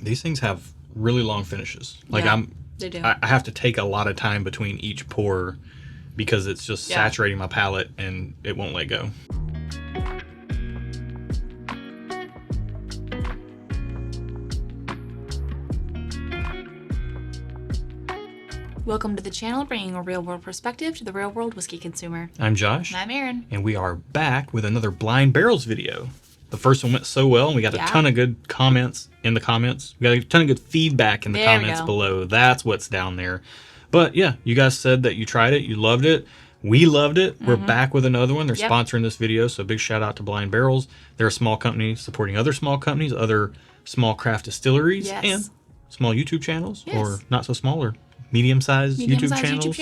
These things have really long finishes. Like Yeah, they do. I have to take a lot of time between each pour because it's just saturating my palate and it won't let go. Welcome to the channel, bringing a real-world perspective to the real-world whiskey consumer. I'm Josh. And I'm Erin. And we are back with another Blind Barrels video. The first one went so well, and we got a ton of good comments in the comments. We got a ton of good feedback in the comments below. That's what's down there. But yeah, you guys said that you tried it, you loved it. We loved it. We're back with another one. They're sponsoring this video, so big shout out to Blind Barrels. They're a small company supporting other small companies, other small craft distilleries, and small YouTube channels, or not so small, or medium-sized YouTube channels.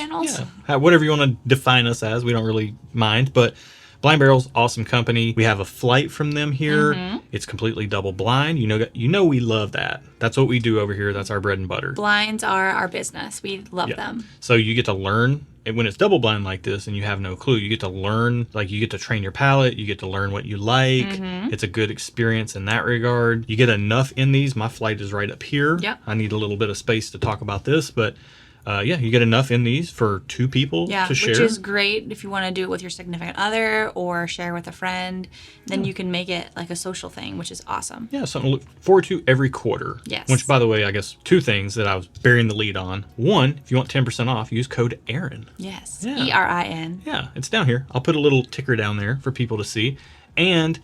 Yeah, whatever you want to define us as. We don't really mind, but Blind Barrels, awesome company. We have a flight from them here. It's completely double blind. You know we love that. That's what we do over here. That's our bread and butter. Blinds are our business. We love them. So you get to learn. And when it's double blind like this and you have no clue, you get to learn, like you get to train your palate, you get to learn what you like. It's a good experience in that regard. You get enough in these. My flight is right up here. I need a little bit of space to talk about this, but yeah, you get enough in these for two people to share. Which is great if you want to do it with your significant other or share with a friend. Then you can make it like a social thing, which is awesome. Yeah, something to look forward to every quarter. Yes. Which, by the way, I guess two things that I was bearing the lead on. One, if you want 10% off, use code Erin. Yes, ERIN. Yeah, it's down here. I'll put a little ticker down there for people to see. And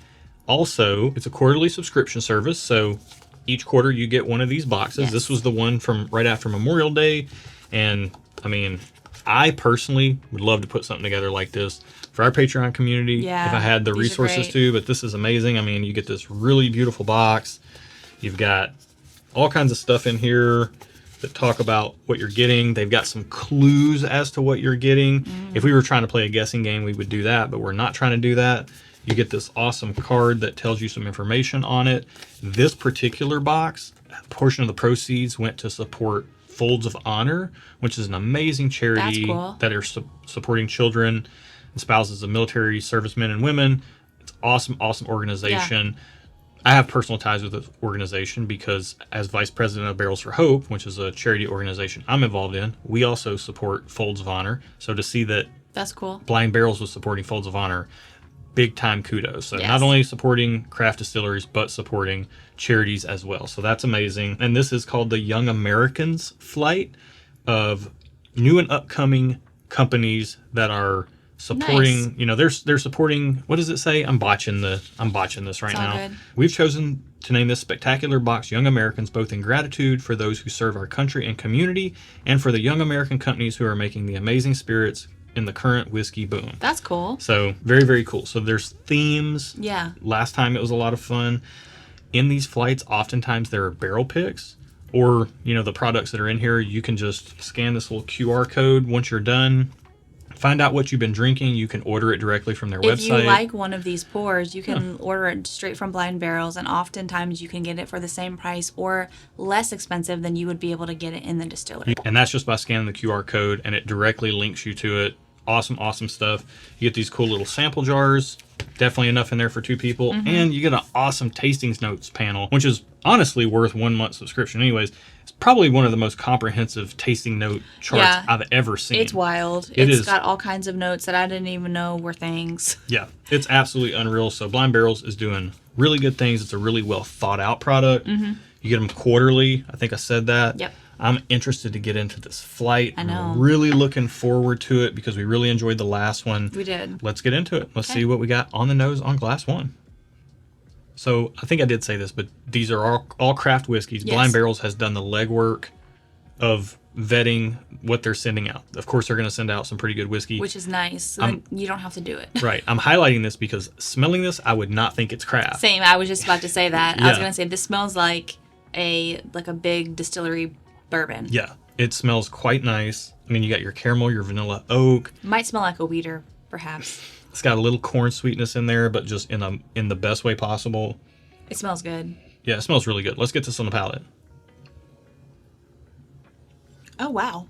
also, it's a quarterly subscription service, so each quarter you get one of these boxes. This was the one from right after Memorial Day. And I mean, I personally would love to put something together like this for our Patreon community if I had the resources to, but this is amazing. I mean, you get this really beautiful box. You've got all kinds of stuff in here that talk about what you're getting. They've got some clues as to what you're getting. If we were trying to play a guessing game, we would do that, but we're not trying to do that. You get this awesome card that tells you some information on it. This particular box, a portion of the proceeds went to support Folds of Honor, which is an amazing charity that are supporting children and spouses of military servicemen and women. It's awesome organization. I have personal ties with the organization because as vice president of Barrels for Hope, which is a charity organization I'm involved in, we also support Folds of Honor. So to see that Blind Barrels was supporting Folds of Honor, big time kudos. So not only supporting craft distilleries, but supporting charities as well. So that's amazing. And this is called the Young Americans Flight of new and upcoming companies that are supporting, they're supporting, what does it say? I'm botching this right now. Good. We've chosen to name this spectacular box Young Americans, both in gratitude for those who serve our country and community, and for the young American companies who are making the amazing spirits in the current whiskey boom. That's cool. So very, very cool. So there's themes. Yeah. Last time it was a lot of fun. In these flights, oftentimes there are barrel picks, or the products that are in here. You can just scan this little QR code once you're done. Find out what you've been drinking. You can order it directly from their website. If you like one of these pours, you can order it straight from Blind Barrels, and oftentimes you can get it for the same price or less expensive than you would be able to get it in the distillery. And that's just by scanning the QR code, and it directly links you to it. Awesome stuff. You get these cool little sample jars. Definitely enough in there for two people. And you get an awesome tastings notes panel, which is honestly worth 1 month subscription anyways. It's probably one of the most comprehensive tasting note charts I've ever seen. It's wild. It's got all kinds of notes that I didn't even know were things. Yeah, it's absolutely unreal. So Blind Barrels is doing really good things. It's a really well thought out product. You get them quarterly. I think I said that. Yep. I'm interested to get into this flight. I know. I'm really looking forward to it because we really enjoyed the last one. We did. Let's get into it. Let's see what we got on the nose on glass one. So I think I did say this, but these are all craft whiskeys. Blind Barrels has done the legwork of vetting what they're sending out. Of course, they're going to send out some pretty good whiskey. Which is nice. So you don't have to do it. Right. I'm highlighting this because smelling this, I would not think it's craft. Same. I was just about to say that. I was going to say this smells like a big distillery bourbon. Yeah. It smells quite nice. I mean, you got your caramel, your vanilla oak. Might smell like a weeder, perhaps. It's got a little corn sweetness in there, but just in the best way possible. It smells good. Yeah, it smells really good. Let's get this on the palate. Oh, wow.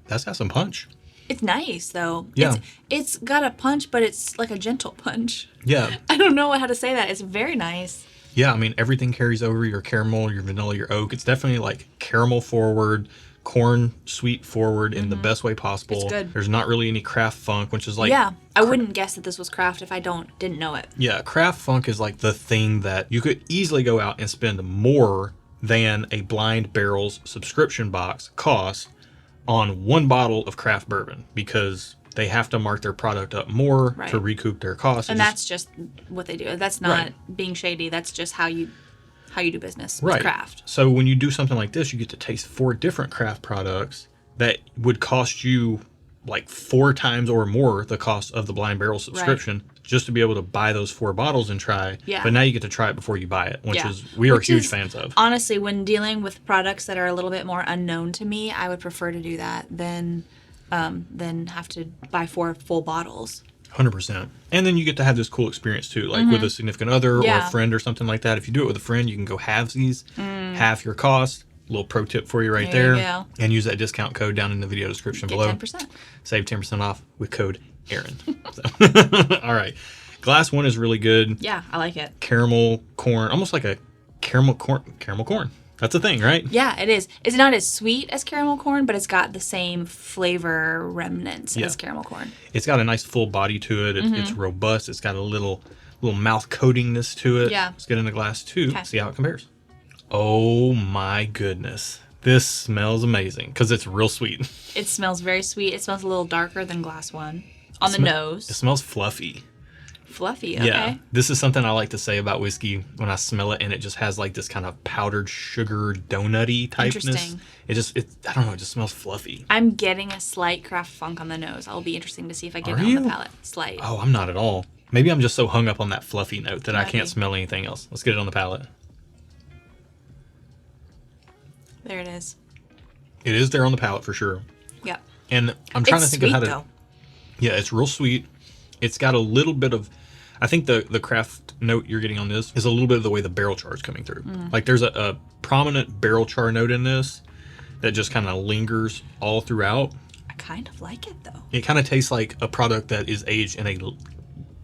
That's got some punch. It's nice, though. Yeah. It's got a punch, but it's like a gentle punch. Yeah. I don't know how to say that. It's very nice. Yeah, I mean, everything carries over, your caramel, your vanilla, your oak. It's definitely like caramel forward, corn sweet forward in the best way possible. It's good. There's not really any craft funk, which is like... Yeah, I wouldn't guess that this was craft if I didn't know it. Yeah, craft funk is like the thing that you could easily go out and spend more than a Blind Barrels subscription box costs on one bottle of craft bourbon, because they have to mark their product up more to recoup their costs. And that's just what they do. That's not being shady. That's just how you do business with craft. So when you do something like this, you get to taste 4 different craft products that would cost you like 4 times or more the cost of the Blind Barrel subscription, just to be able to buy those 4 bottles and try. Yeah. But now you get to try it before you buy it, which is we are huge fans of. Honestly, when dealing with products that are a little bit more unknown to me, I would prefer to do that than have to buy 4 full bottles. 100%. And then you get to have this cool experience too, like with a significant other or a friend or something like that. If you do it with a friend, you can go halvesies, half your cost. Little pro tip for you there. You and use that discount code down in the video description below. 10%. Save 10% off with code Aaron. All right. Glass 1 is really good. Yeah, I like it. Caramel corn, almost like a caramel corn. That's a thing, right? Yeah, it is. It's not as sweet as caramel corn, but it's got the same flavor remnants as caramel corn. It's got a nice full body to it. It's robust. It's got a little mouth coatingness to it. Yeah. Let's get into glass 2. See how it compares. Oh my goodness. This smells amazing because it's real sweet. It smells very sweet. It smells a little darker than glass 1 on the nose. It smells fluffy. Fluffy, okay. Yeah. This is something I like to say about whiskey when I smell it, and it just has like this kind of powdered sugar donutty typeness. Interesting. I don't know, it just smells fluffy. I'm getting a slight craft funk on the nose. It'll be interesting to see if I get it on the palate. Slight. Oh, I'm not at all. Maybe I'm just so hung up on that fluffy note that I can't smell anything else. Let's get it on the palate. There it is. It is there on the palate for sure. Yeah. And I'm trying to think of how to... though. Yeah, it's real sweet. It's got a little bit of... I think the craft note you're getting on this is a little bit of the way the barrel char is coming through. Like there's a prominent barrel char note in this that just kind of lingers all throughout. I kind of like it though. It kind of tastes like a product that is aged in a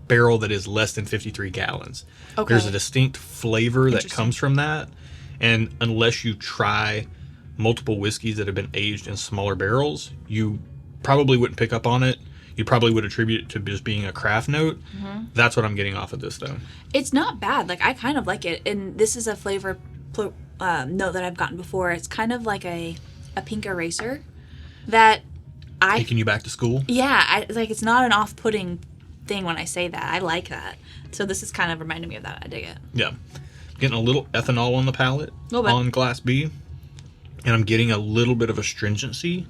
barrel that is less than 53 gallons. Okay. There's a distinct flavor that comes from that. And unless you try multiple whiskeys that have been aged in smaller barrels, you probably wouldn't pick up on it. You probably would attribute it to just being a craft note. That's what I'm getting off of this, though. It's not bad. Like, I kind of like it. And this is a flavor note that I've gotten before. It's kind of like a pink eraser that Taking you back to school? Yeah. It's not an off-putting thing when I say that. I like that. So this is kind of reminding me of that. I dig it. Yeah. Getting a little ethanol on the palate on glass B. And I'm getting a little bit of astringency.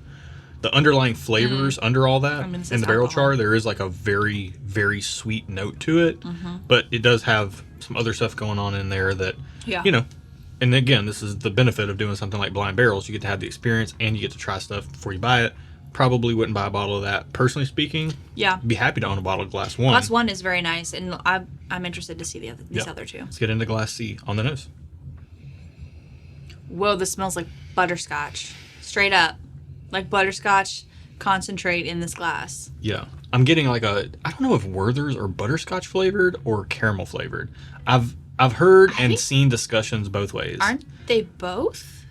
The underlying flavors under all that in the barrel char, there is like a very, very sweet note to it. But it does have some other stuff going on in there that, you know, and again, this is the benefit of doing something like Blind Barrels. You get to have the experience and you get to try stuff before you buy it. Probably wouldn't buy a bottle of that. Personally speaking, be happy to own a bottle of Glass 1. Glass 1 is very nice, and I'm interested to see these other two. Let's get into Glass C on the nose. Whoa, this smells like butterscotch. Straight up. Like butterscotch concentrate in this glass. Yeah. I'm getting like I don't know if Werther's are butterscotch flavored or caramel flavored. I've heard and seen discussions both ways. Aren't they both?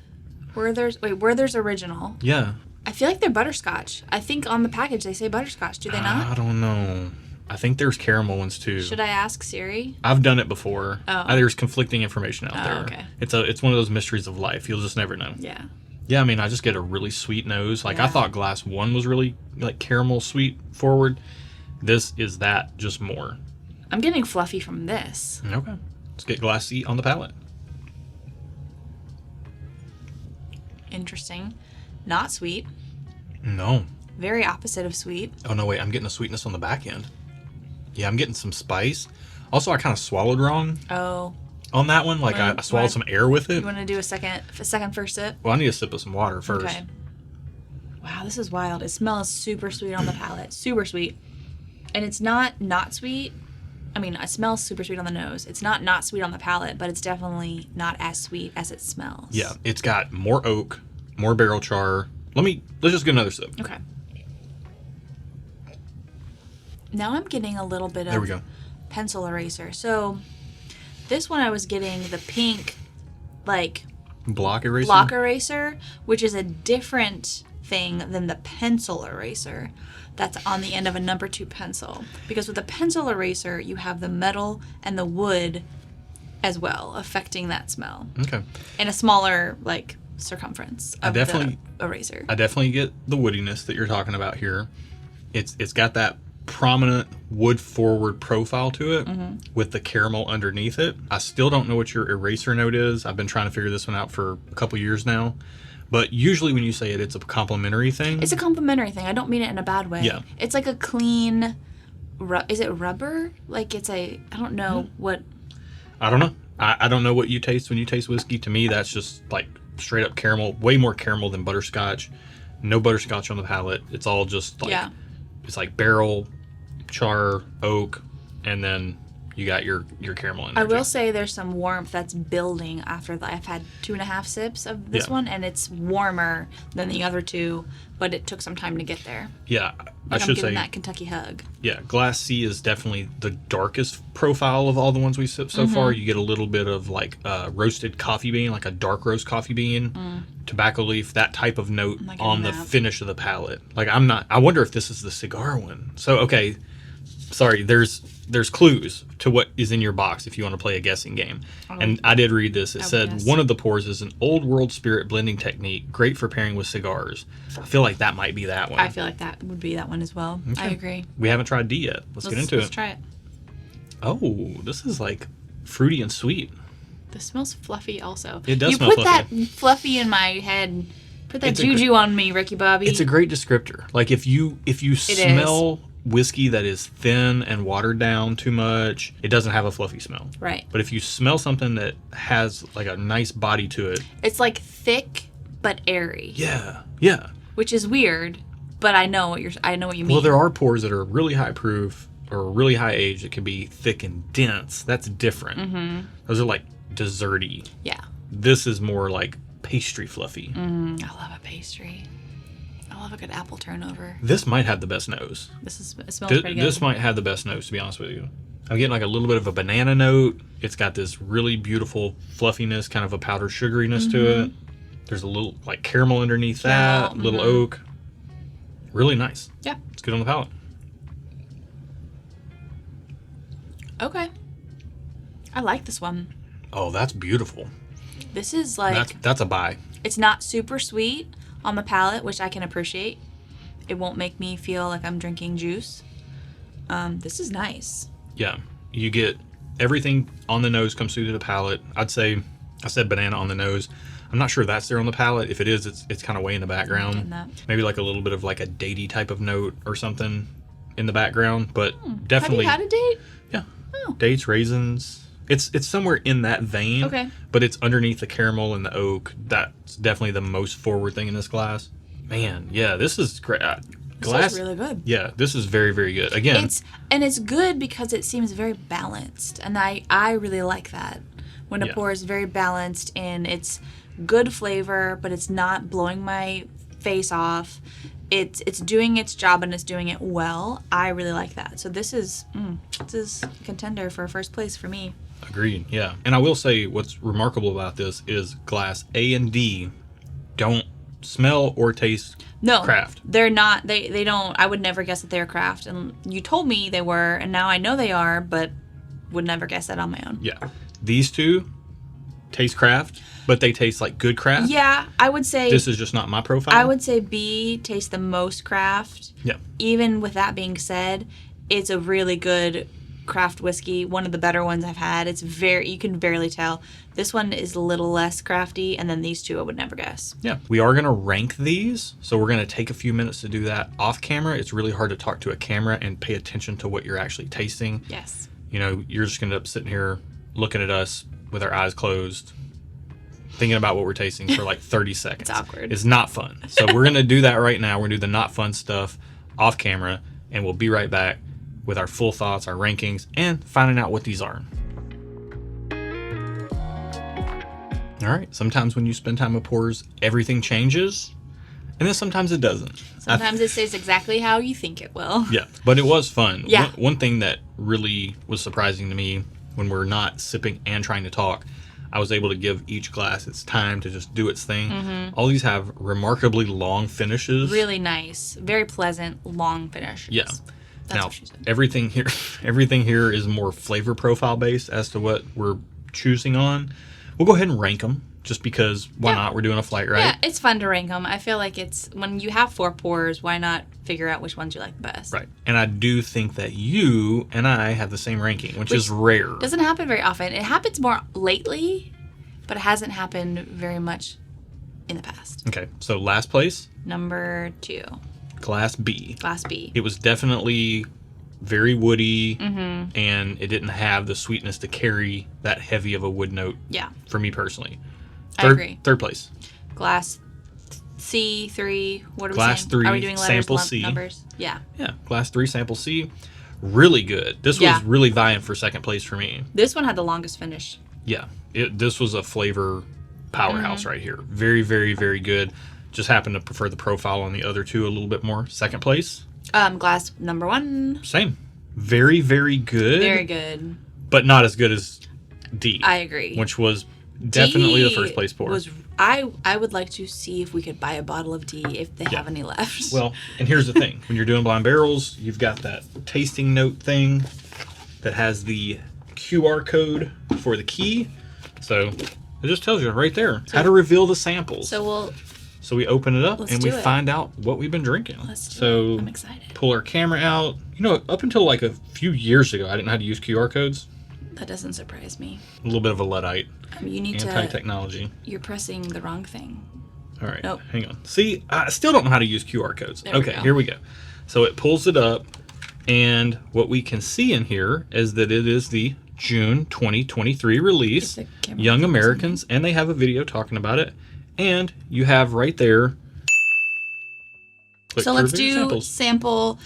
Werther's original. Yeah. I feel like they're butterscotch. I think on the package they say butterscotch. Do they not? I don't know. I think there's caramel ones too. Should I ask Siri? I've done it before. Oh. There's conflicting information out there. Okay. It's one of those mysteries of life. You'll just never know. Yeah. Yeah, I mean, I just get a really sweet nose. Like, I thought Glass 1 was really, like, caramel sweet forward. This is that, just more. I'm getting fluffy from this. Okay. Let's get Glass C on the palate. Interesting. Not sweet. No. Very opposite of sweet. Oh, no, wait. I'm getting a sweetness on the back end. Yeah, I'm getting some spice. Also, I kind of swallowed wrong. Oh. On that one, like I swallowed some air with it. You want to do a second first sip? Well, I need a sip of some water first. Okay. Wow, this is wild. It smells super sweet on the palate. Super sweet. And it's not sweet. I mean, it smells super sweet on the nose. It's not sweet on the palate, but it's definitely not as sweet as it smells. Yeah, it's got more oak, more barrel char. Let's just get another sip. Okay. Now I'm getting a little bit of there we go. pencil eraser. So This one I was getting the pink, like, Block eraser? block eraser, which is a different thing than the pencil eraser that's on the end of a number 2 pencil. Because with a pencil eraser, you have the metal and the wood as well, affecting that smell. Okay. In a smaller, like, circumference of the eraser. I definitely get the woodiness that you're talking about here. It's got that prominent wood forward profile to it with the caramel underneath it. I still don't know what your eraser note is. I've been trying to figure this one out for a couple years now. But usually when you say it, it's a complimentary thing. It's a complimentary thing. I don't mean it in a bad way. Yeah. It's like a clean, is it rubber? Like it's I don't know what. I don't know. I don't know what you taste when you taste whiskey. To me, that's just like straight up caramel, way more caramel than butterscotch. No butterscotch on the palate. It's all just like, it's like barrel, char, oak, and then you got your caramel in there. I will say there's some warmth that's building after I've had 2.5 sips of this one, and it's warmer than the other two, but it took some time to get there. Yeah, I should say that Kentucky hug. Yeah, Glass C is definitely the darkest profile of all the ones we sipped so far. You get a little bit of like roasted coffee bean, like a dark roast coffee bean, tobacco leaf, that type of note on the finish of the palate. Like I wonder if this is the cigar one. So okay, sorry, there's clues to what is in your box if you want to play a guessing game. And I did read this. It said one of the pours is an old world spirit blending technique, great for pairing with cigars. I feel like that might be that one. I feel like that would be that one as well. Okay. I agree. We haven't tried D yet. Let's get into it. Let's try it. Oh, this is like fruity and sweet. This smells fluffy also. It does smell fluffy. You put that fluffy in my head. Put that juju on me, Ricky Bobby. It's a great descriptor. Like if you smell whiskey that is thin and watered down too much, it doesn't have a fluffy smell. Right. But if you smell something that has like a nice body to it, it's like thick but airy. Yeah. Yeah. Which is weird, but I know what you mean. Well, there are pours that are really high proof or really high age that can be thick and dense. That's different. Those are like desserty. Yeah. This is more like pastry fluffy. I love a pastry. I love a good apple turnover. This might have the best nose. It smells pretty good. This might have the best nose, to be honest with you. I'm getting like a little bit of a banana note. It's got this really beautiful fluffiness, kind of a powdered sugariness to it. There's a little like caramel underneath that, little oak. Really nice. Yeah. It's good on the palate. Okay. I like this one. Oh, that's beautiful. This is like... That's a buy. It's not super sweet on the palate, which I can appreciate. It won't make me feel like I'm drinking juice. This is nice. Yeah. You get everything on the nose comes through to the palate. I said banana on the nose. I'm not sure that's there on the palate. If it is, it's kind of way in the background. Maybe like a little bit of like a datey type of note or something in the background, but definitely. Have you had a date? Yeah. Oh. Dates, raisins. It's somewhere in that vein. Okay. But it's underneath the caramel and the oak. That's definitely the most forward thing in this glass. Man, yeah, this is great. This is really good. Yeah, this is very, very good. Again, it's good because it seems very balanced, and I really like that when a pour is very balanced and it's good flavor, but it's not blowing my face off. It's doing its job and it's doing it well. I really like that. So this is a contender for first place for me. Agreed. Yeah, and I will say what's remarkable about this is glass A and D don't smell or taste craft. They're not. They don't. I would never guess that they're craft. And you told me they were, and now I know they are, but would never guess that on my own. Yeah, these two taste craft, but they taste like good craft. Yeah, I would say this is just not my profile. I would say B tastes the most craft. Yeah. Even with that being said, it's a really good craft whiskey, one of the better ones I've had. It's you can barely tell. This one is a little less crafty, and then these two I would never guess. Yeah. We are going to rank these, so we're going to take a few minutes to do that off camera. It's really hard to talk to a camera and pay attention to what you're actually tasting. Yes. You know, you're just going to end up sitting here looking at us with our eyes closed, thinking about what we're tasting for like 30 seconds. It's awkward. It's not fun. So we're going to do that right now. We're going to do the not fun stuff off camera, and we'll be right back with our full thoughts, our rankings, and finding out what these are. All right. Sometimes when you spend time with pours, everything changes, and then sometimes it doesn't. Sometimes it stays exactly how you think it will. Yeah, but it was fun. Yeah. One thing that really was surprising to me when we're not sipping and trying to talk, I was able to give each glass its time to just do its thing. All these have remarkably long finishes. Really nice. Very pleasant, long finishes. Yeah. That's Now, what she said. everything here is more flavor profile based as to what we're choosing on. We'll go ahead and rank them, just because why not? We're doing a flight, right? Yeah, it's fun to rank them. I feel like it's, when you have 4 pours, why not figure out which ones you like the best? Right. And I do think that you and I have the same ranking, which is rare. Doesn't happen very often. It happens more lately, but it hasn't happened very much in the past. Okay, so last place, Number 2, Glass B. Glass B. It was definitely very woody, and it didn't have the sweetness to carry that heavy of a wood note. Yeah, For me personally. I agree. Third place, Glass C3. What are Glass we saying? 3, Are we doing letters, sample C. numbers? Yeah. Yeah, Glass 3, Sample C. Really good. This was really vying for second place for me. This one had the longest finish. Yeah, this was a flavor powerhouse right here. Very, very, very good. Just happened to prefer the profile on the other two a little bit more. Second place, Glass number 1. same. Very, very good. Very good. But not as good as D. I agree. Which was definitely the D first place pour. I would like to see if we could buy a bottle of D if they have any left. Well, and here's the thing. When you're doing blind barrels, you've got that tasting note thing that has the QR code for the key. So it just tells you right there how to reveal the samples. So we open it up and we find out what we've been drinking. Let's do it. I'm excited. Pull our camera out. You know, up until like a few years ago, I didn't know how to use QR codes. That doesn't surprise me. A little bit of a Luddite. You need Anti-technology. You're pressing the wrong thing. All right. Nope. Hang on. See, I still don't know how to use QR codes. There we Okay, go. here we go. So it pulls it up, and what we can see in here is that it is the June 2023 release, If the camera Young focuses on Americans, and they have a video talking about it. And you have right there. So let's click-through do samples. sample.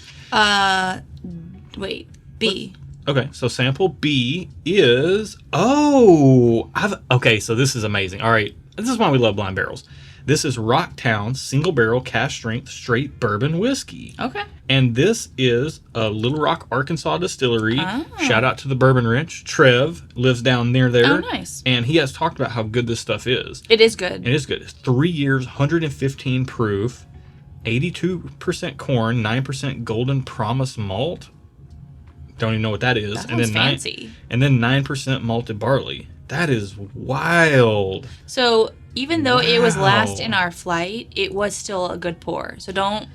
Wait, B. Okay, so sample B is okay. So this is amazing. All right, this is why we love blind barrels. This is Rocktown single barrel cask strength straight bourbon whiskey. Okay. And this is a Little Rock, Arkansas distillery. Oh. Shout out to the Bourbon Wrench. Trev lives down near there. Oh, nice. And he has talked about how good this stuff is. It is good. It is good. It's 3 years, 115 proof, 82% corn, 9% golden promise malt. Don't even know what that is. That sounds fancy. And then 9% malted barley. That is wild. So even though it was last Wow. in our flight, it was still a good pour. So don't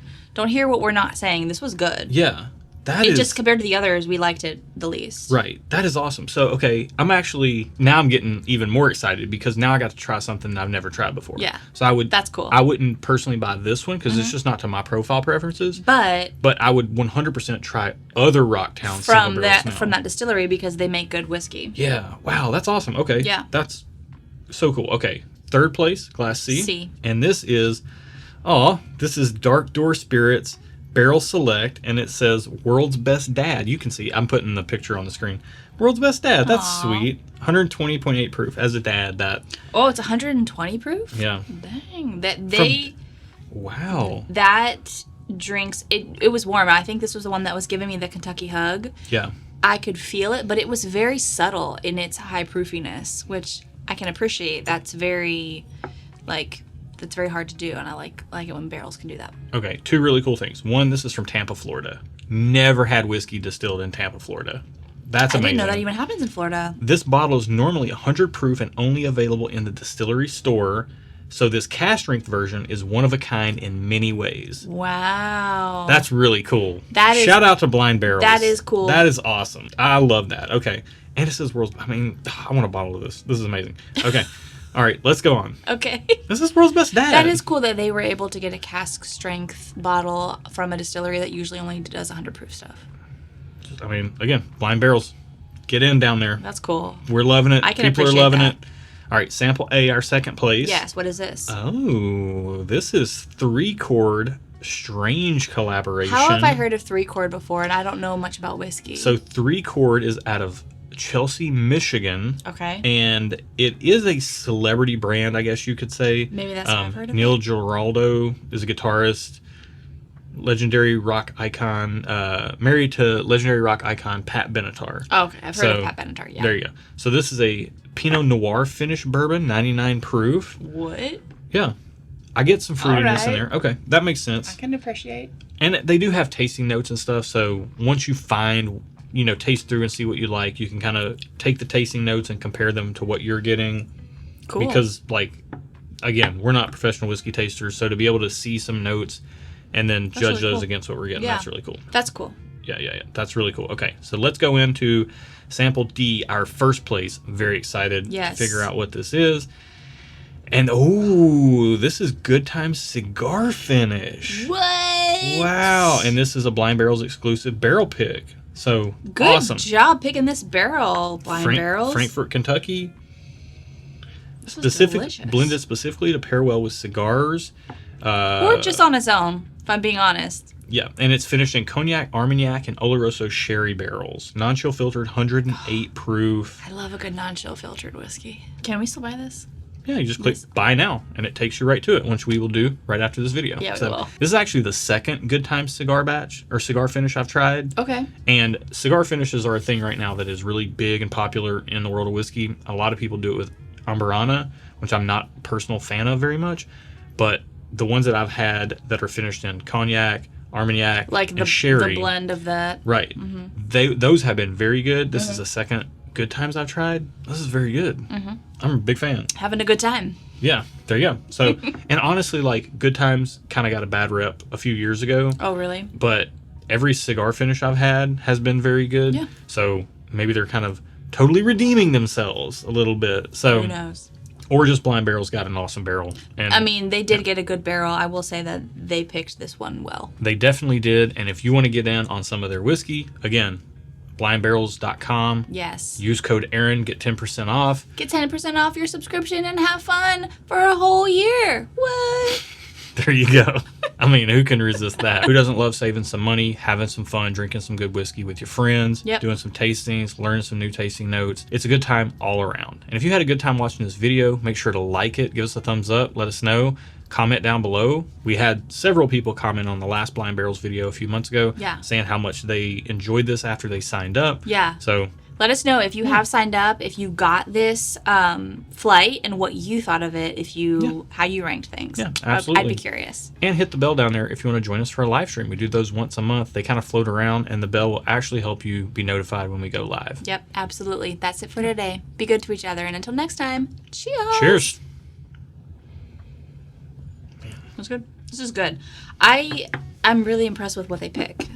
hear what we're not saying. This was good. Yeah. That It is just compared to the others, we liked it the least. right. That is awesome. So, okay, I'm getting even more excited because now I got to try something that I've never tried before. Yeah. So That's cool. I wouldn't personally buy this one because it's just not to my profile preferences. But I would 100% try other Rocktown single barrels now. from that distillery because they make good whiskey. Yeah. Wow, that's awesome. Okay. Yeah. That's so cool. Okay. Third place, Glass C. C. And this is Dark Door Spirits Barrel Select, and it says World's Best Dad. You can see, I'm putting the picture on the screen. World's Best Dad. That's Aw. sweet. 120.8 proof. As a dad, that. Oh, it's 120 proof? Yeah. Dang. Wow. That drinks it was warm. I think this was the one that was giving me the Kentucky hug. Yeah. I could feel it, but it was very subtle in its high proofiness, which I can appreciate. That's very that's very hard to do, and I like it when barrels can do that. Okay. Two really cool things. One, this is from Tampa, Florida. Never had whiskey distilled in Tampa, Florida. That's amazing. I didn't know that even happens in Florida. This bottle is normally 100 proof and only available in the distillery store. So this cask strength version is one of a kind in many ways. Wow. That's really cool. Shout out to Blind Barrels. That is cool. That is awesome. I love that. Okay. And it says I want a bottle of this. This is amazing. Okay. All right, let's go on. Okay. This is World's Best Dad. That is cool that they were able to get a cask strength bottle from a distillery that usually only does 100 proof stuff. Again, Blind Barrels. Get in down there. That's cool. We're loving it. I can People are appreciate loving that. it. All right, sample A, our second place. Yes, what is this? Oh, this is 3-chord strange collaboration. How have I heard of 3-chord before, and I don't know much about whiskey? So 3-chord is out of Chelsea, Michigan. Okay. And it is a celebrity brand, I guess you could say. Maybe that's what I've heard of. Neil Giraldo is a guitarist. legendary rock icon, married to legendary rock icon Pat Benatar. Oh, okay, I've heard of Pat Benatar. Yeah. There you go. So this is a Pinot Noir finish bourbon, 99 proof. What? Yeah. I get some fruitiness in right. there. Okay, that makes sense. I can appreciate. And they do have tasting notes and stuff, so once you find, taste through and see what you like, you can kind of take the tasting notes and compare them to what you're getting. Cool. Because, again, we're not professional whiskey tasters, so to be able to see some notes and then judge really those cool. against what we're getting, that's really cool. That's cool. Yeah. That's really cool. Okay, so let's go into sample D, our first place. Very excited to figure out what this is. And, this is Good Times Cigar Finish. What? Wow. And this is a Blind Barrels exclusive barrel pick. So, Good awesome. job picking this barrel, Blind Barrels. Frankfort, Kentucky. Delicious. Blended specifically to pair well with cigars. Or just on its own, if I'm being honest. Yeah, and it's finished in Cognac, Armagnac, and Oloroso sherry barrels. Non-chill filtered, 108 proof. I love a good non-chill filtered whiskey. Can we still buy this? Yeah, you just click buy now, and it takes you right to it, which we will do right after this video. Yeah, we will. This is actually the second Good Times cigar batch, or cigar finish I've tried. Okay. And cigar finishes are a thing right now that is really big and popular in the world of whiskey. A lot of people do it with Amburana, which I'm not a personal fan of very much, but the ones that I've had that are finished in Cognac, Armagnac, and sherry. The blend of that. Right. Mm-hmm. Those have been very good. This is the second Good Times I've tried. This is very good. Mm-hmm. I'm a big fan. Having a good time. Yeah, there you go. So, and honestly, Good Times kind of got a bad rep a few years ago. Oh, really? But every cigar finish I've had has been very good. Yeah. So maybe they're kind of totally redeeming themselves a little bit. So who knows? Or just Blind Barrels got an awesome barrel. And I mean, they did get a good barrel. I will say that they picked this one well. They definitely did. And if you want to get in on some of their whiskey, again, blindbarrels.com. Yes. Use code Aaron, get 10% off. Get 10% off your subscription and have fun for a whole year. What? There you go. I mean, who can resist that? Who doesn't love saving some money, having some fun, drinking some good whiskey with your friends, doing some tastings, learning some new tasting notes? It's a good time all around. And if you had a good time watching this video, make sure to like it, give us a thumbs up, let us know. Comment down below. We had several people comment on the last Blind Barrels video a few months ago saying how much they enjoyed this after they signed up. Yeah. So let us know if you have signed up, if you got this flight, and what you thought of it, how you ranked things. Yeah, absolutely. I'd be curious. And hit the bell down there if you want to join us for a live stream. We do those once a month. They kind of float around, and the bell will actually help you be notified when we go live. Yep, absolutely. That's it for today. Be good to each other, and until next time, cheers. Cheers. That's good. This is good. I'm really impressed with what they pick.